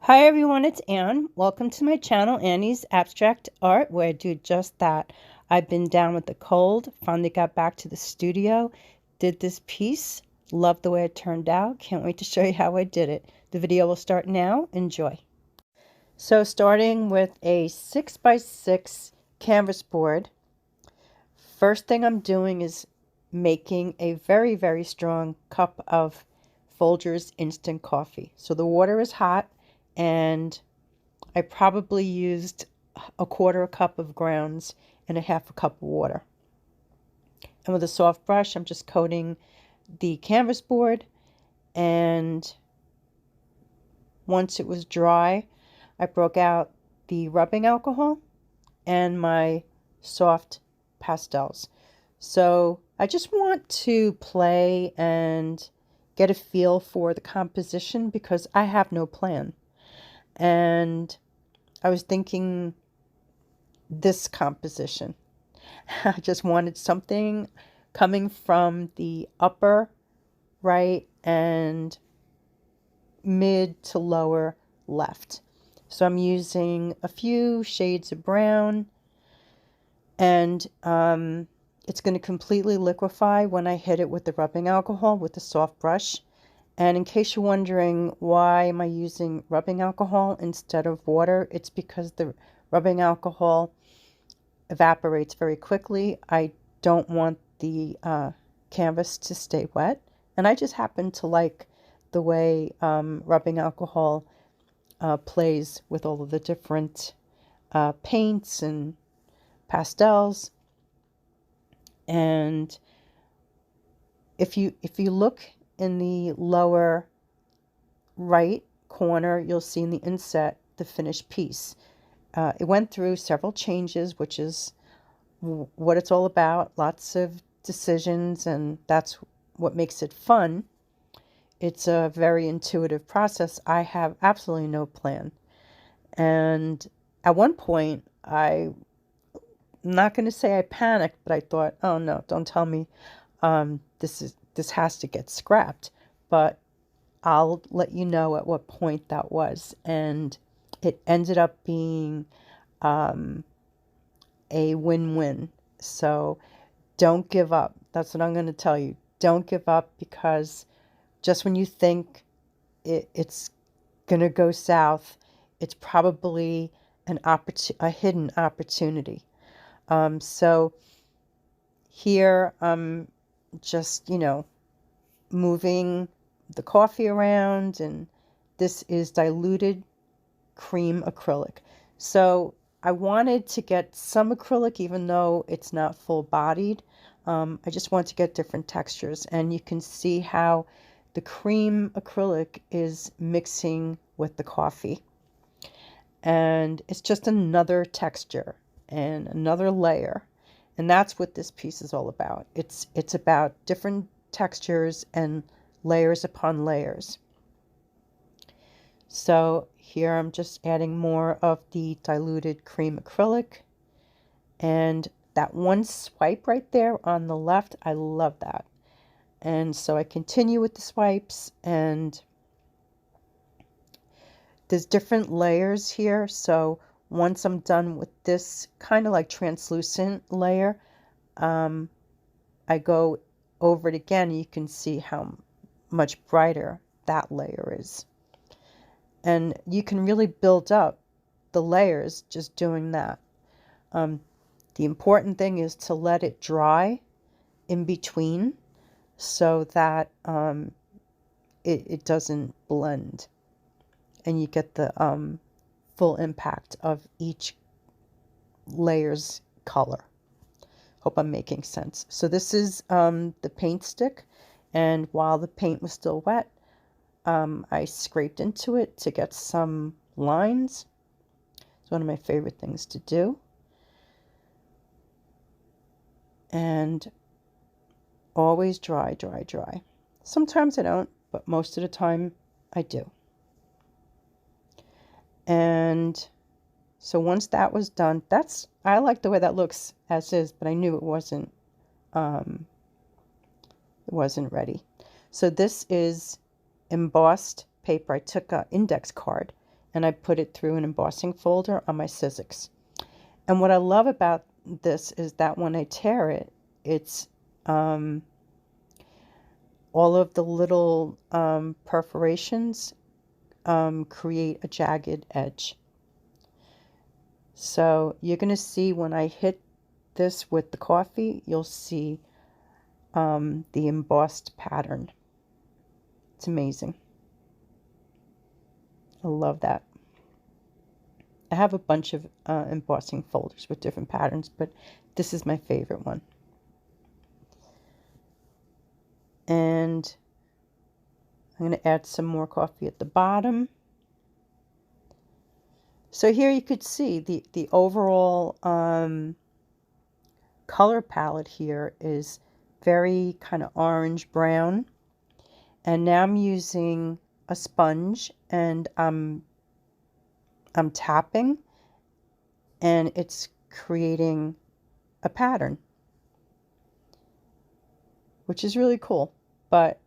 Hi everyone, it's Anne. Welcome to my channel, Annie's Abstract Art, where I do just that. I've been down with the cold, finally got back to the studio, did this piece, love the way it turned out, can't wait to show you how I did it. The video will start now, enjoy. So starting with a 6x6 canvas board, first thing I'm doing is making a very, very strong cup of Folgers instant coffee. So the water is hot and I probably used a quarter a cup of grounds and a half a cup of water. And with a soft brush, I'm just coating the canvas board. And once it was dry, I broke out the rubbing alcohol and my soft pastels. So I just want to play and get a feel for the composition because I have no plan. And I was thinking this composition. I just wanted something coming from the upper right and mid to lower left. So I'm using a few shades of brown, and it's going to completely liquefy when I hit it with the rubbing alcohol with the soft brush. And in case you're wondering why am I using rubbing alcohol instead of water, it's because the rubbing alcohol evaporates very quickly. I don't want the canvas to stay wet. And I just happen to like the way rubbing alcohol plays with all of the different paints and pastels. And if you look in the lower right corner, you'll see in the inset the finished piece. It went through several changes, which is what it's all about. Lots of decisions, and that's what makes it fun. It's a very intuitive process. I have absolutely no plan. And at one point, I'm not going to say I panicked, but I thought, oh no, don't tell me this has to get scrapped. But I'll let you know at what point that was. And it ended up being a win-win. So don't give up. That's what I'm going to tell you. Don't give up, because just when you think it's going to go south, it's probably a hidden opportunity. So here I'm just, moving the coffee around, and this is diluted cream acrylic. So I wanted to get some acrylic, even though it's not full bodied. I just want to get different textures, and you can see how the cream acrylic is mixing with the coffee. And it's just another texture and another layer. And that's what this piece is all about. It's about different textures and layers upon layers. So here I'm just adding more of the diluted cream acrylic. And that one swipe right there on the left, I love that. And so I continue with the swipes, and there's different layers here. So once I'm done with this kind of like translucent layer, I go over it again. You can see how much brighter that layer is. And you can really build up the layers just doing that. The important thing is to let it dry in between so that it doesn't blend, and you get the full impact of each layer's color. Hope I'm making sense. So this is the paint stick, and while the paint was still wet, I scraped into it to get some lines. It's one of my favorite things to do. And always dry, dry, dry. Sometimes I don't, but most of the time I do. And so once that was done, I like the way that looks as is, but I knew it wasn't ready. So this is embossed paper. I took an index card and I put it through an embossing folder on my Sizzix. And what I love about this is that when I tear it, it's all of the little perforations create a jagged edge. So you're going to see when I hit this with the coffee, you'll see the embossed pattern. It's amazing. I love that. I have a bunch of embossing folders with different patterns, but this is my favorite one. And I'm going to add some more coffee at the bottom. So here you could see the overall color palette here is very kind of orange brown. And now I'm using a sponge and I'm tapping and it's creating a pattern, which is really cool, but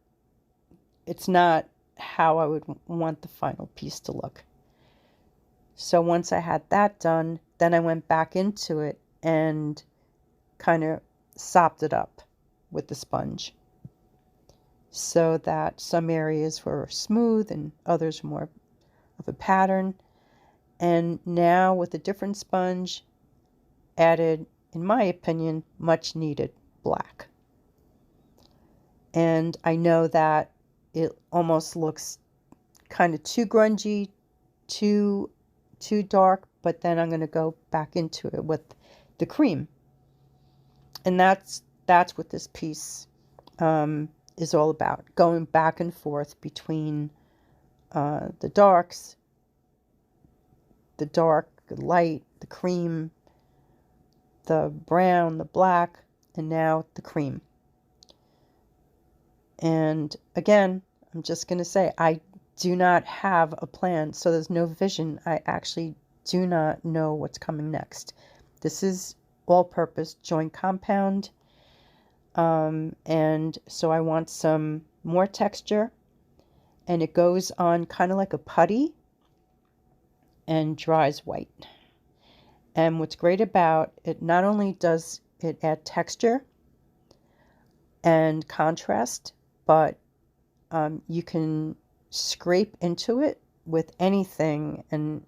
it's not how I would want the final piece to look. So once I had that done, then I went back into it and kind of sopped it up with the sponge so that some areas were smooth and others more of a pattern. And now with a different sponge, added, in my opinion, much needed black. And I know that it almost looks kind of too grungy, too dark, but then I'm going to go back into it with the cream. And that's what this piece is all about, going back and forth between the darks, the dark, the light, the cream, the brown, the black, and now the cream. And again, I'm just going to say, I do not have a plan, so there's no vision. I actually do not know what's coming next. This is all-purpose joint compound, and so I want some more texture, and it goes on kind of like a putty and dries white. And what's great about it, not only does it add texture and contrast, but you can scrape into it with anything and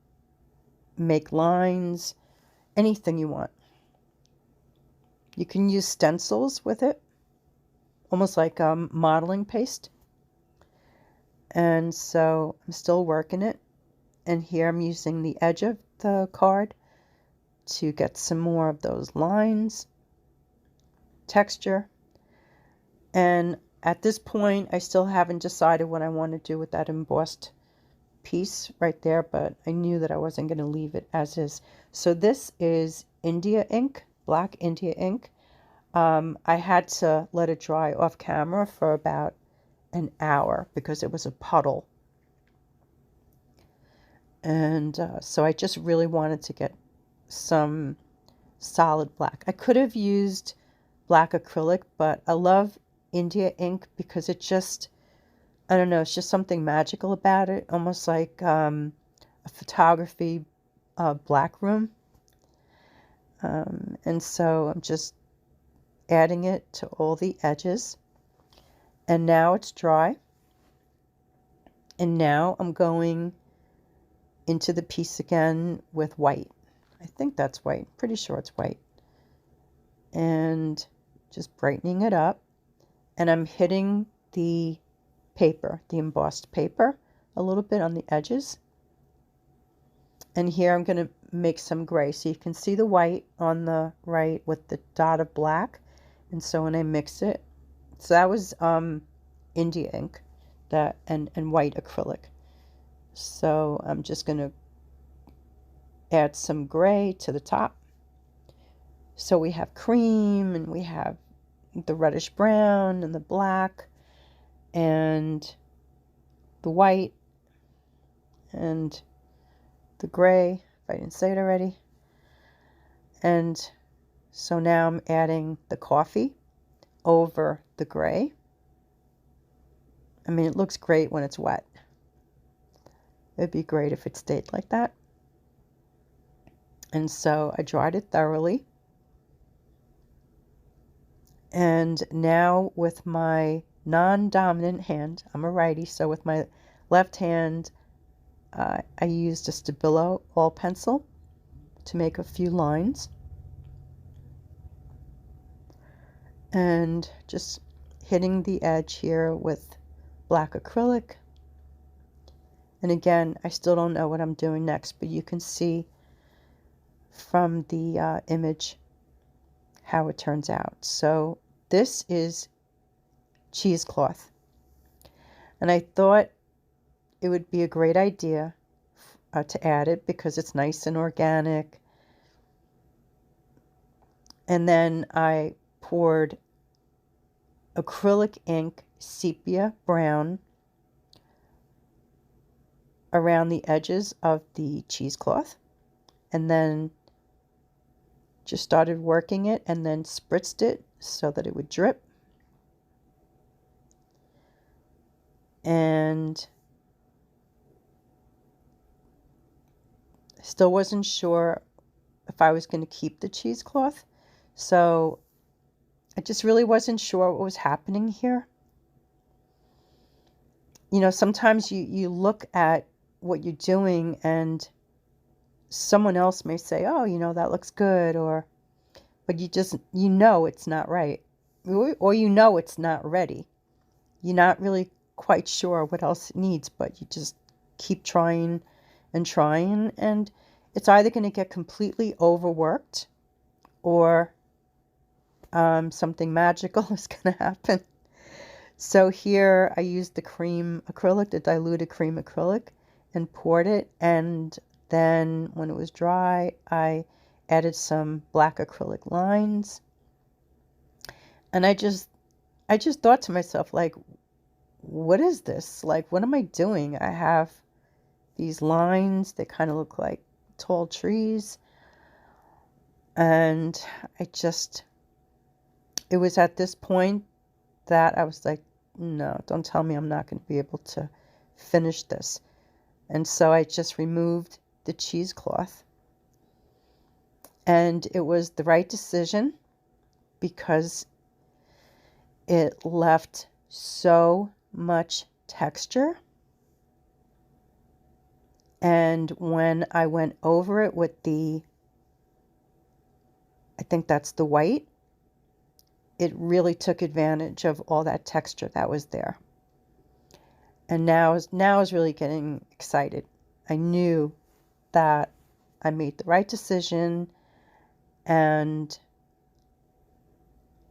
make lines, anything you want. You can use stencils with it, almost like modeling paste. And so I'm still working it. And here I'm using the edge of the card to get some more of those lines, texture. And at this point, I still haven't decided what I want to do with that embossed piece right there, but I knew that I wasn't going to leave it as is. So this is India ink, black India ink. I had to let it dry off camera for about an hour because it was a puddle. And so I just really wanted to get some solid black. I could have used black acrylic, but I love India ink because it just, I don't know, it's just something magical about it, almost like a photography black room. And so I'm just adding it to all the edges. And now it's dry. And now I'm going into the piece again with white. I think that's white. Pretty sure it's white. And just brightening it up. And I'm hitting the paper, the embossed paper, a little bit on the edges. And here I'm going to make some gray. So you can see the white on the right with the dot of black. And so when I mix it, so that was India ink that and white acrylic. So I'm just going to add some gray to the top. So we have cream and we have the reddish brown and the black and the white and the gray, if I didn't say it already. And so now I'm adding the coffee over the gray. I mean, it looks great when it's wet. It'd be great if it stayed like that. And so I dried it thoroughly. And now with my non-dominant hand, I'm a righty, so with my left hand, I used a Stabilo all pencil to make a few lines. And just hitting the edge here with black acrylic. And again, I still don't know what I'm doing next, but you can see from the image how it turns out. So this is cheesecloth. And I thought it would be a great idea to add it because it's nice and organic. And then I poured acrylic ink, sepia brown, around the edges of the cheesecloth, and then just started working it and then spritzed it so that it would drip. And still wasn't sure if I was going to keep the cheesecloth, so I just really wasn't sure what was happening here. You know, sometimes you look at what you're doing and someone else may say, oh, you know, that looks good, or, but you know it's not right, or you know it's not ready. You're not really quite sure what else it needs, but you just keep trying and trying, and it's either going to get completely overworked or something magical is going to happen. So here I used the cream acrylic, the diluted cream acrylic, and poured it, and then when it was dry, I added some black acrylic lines. And I just thought to myself, like, what is this? Like, what am I doing? I have these lines that kind of look like tall trees. And it was at this point that I was like, no, don't tell me I'm not going to be able to finish this. And so I just removed the cheesecloth. And it was the right decision because it left so much texture. And when I went over it with I think that's the white, it really took advantage of all that texture that was there. And now I was really getting excited. I knew that I made the right decision and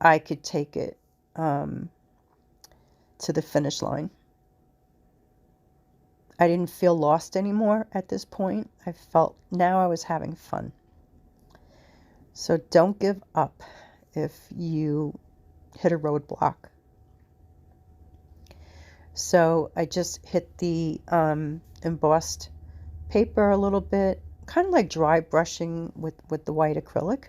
I could take it to the finish line. I didn't feel lost anymore at this point. I felt now I was having fun. So don't give up if you hit a roadblock. So I just hit the embossed paper a little bit, kind of like dry brushing with the white acrylic.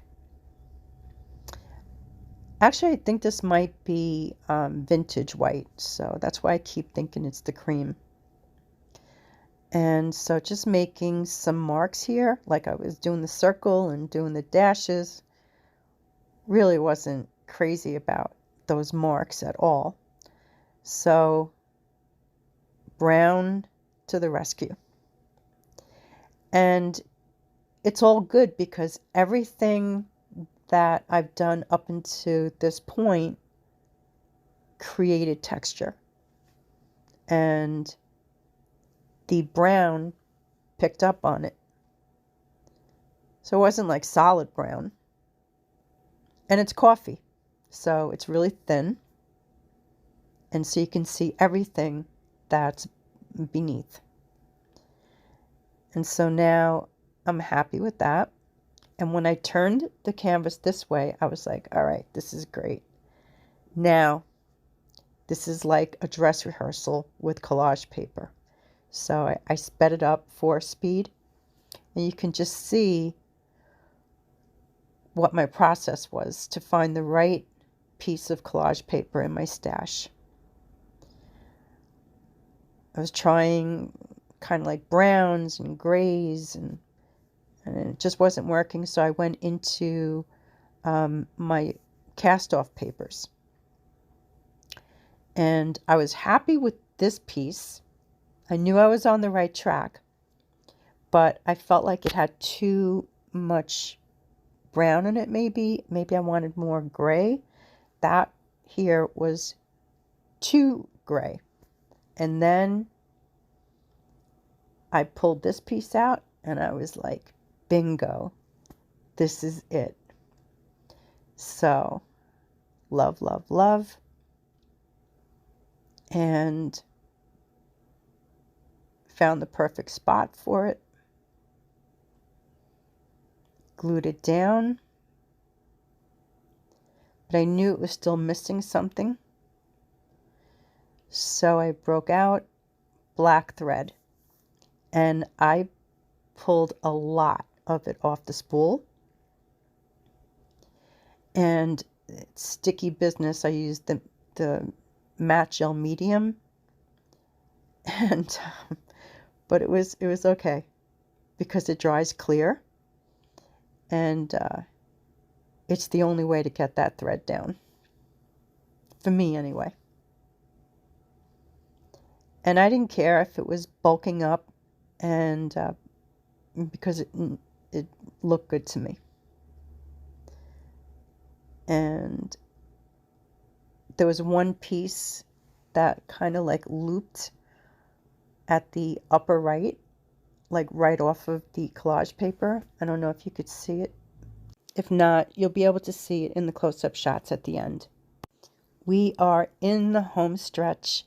Actually, I think this might be vintage white, so that's why I keep thinking it's the cream. And so just making some marks here, like I was doing the circle and doing the dashes. Really wasn't crazy about those marks at all. So brown to the rescue. And it's all good because everything that I've done up until this point created texture. And the brown picked up on it. So it wasn't like solid brown. And it's coffee, so it's really thin. And so you can see everything that's beneath. And so now I'm happy with that. And when I turned the canvas this way, I was like, all right, this is great. Now, this is like a dress rehearsal with collage paper. So I sped it up for speed. And you can just see what my process was to find the right piece of collage paper in my stash. I was trying kind of like browns and grays, and it just wasn't working. So I went into my cast-off papers. And I was happy with this piece. I knew I was on the right track, but I felt like it had too much brown in it, maybe. Maybe I wanted more gray. That here was too gray. And then I pulled this piece out and I was like, bingo, this is it. So, love, love, love. And found the perfect spot for it. Glued it down. But I knew it was still missing something. So I broke out black thread. And I pulled a lot of it off the spool. And it's sticky business. I used the matte gel medium. And but it was okay because it dries clear. And it's the only way to get that thread down. For me, anyway. And I didn't care if it was bulking up, and because it looked good to me. And there was one piece that kind of like looped at the upper right, like right off of the collage paper. I don't know if you could see it. If not, you'll be able to see it in the close-up shots at the end. We are in the home stretch,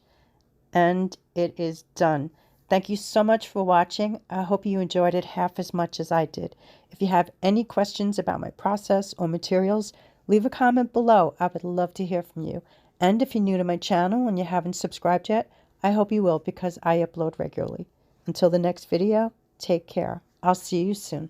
and it is done. Thank you so much for watching. I hope you enjoyed it half as much as I did. If you have any questions about my process or materials, leave a comment below. I would love to hear from you. And if you're new to my channel and you haven't subscribed yet, I hope you will, because I upload regularly. Until the next video, take care. I'll see you soon.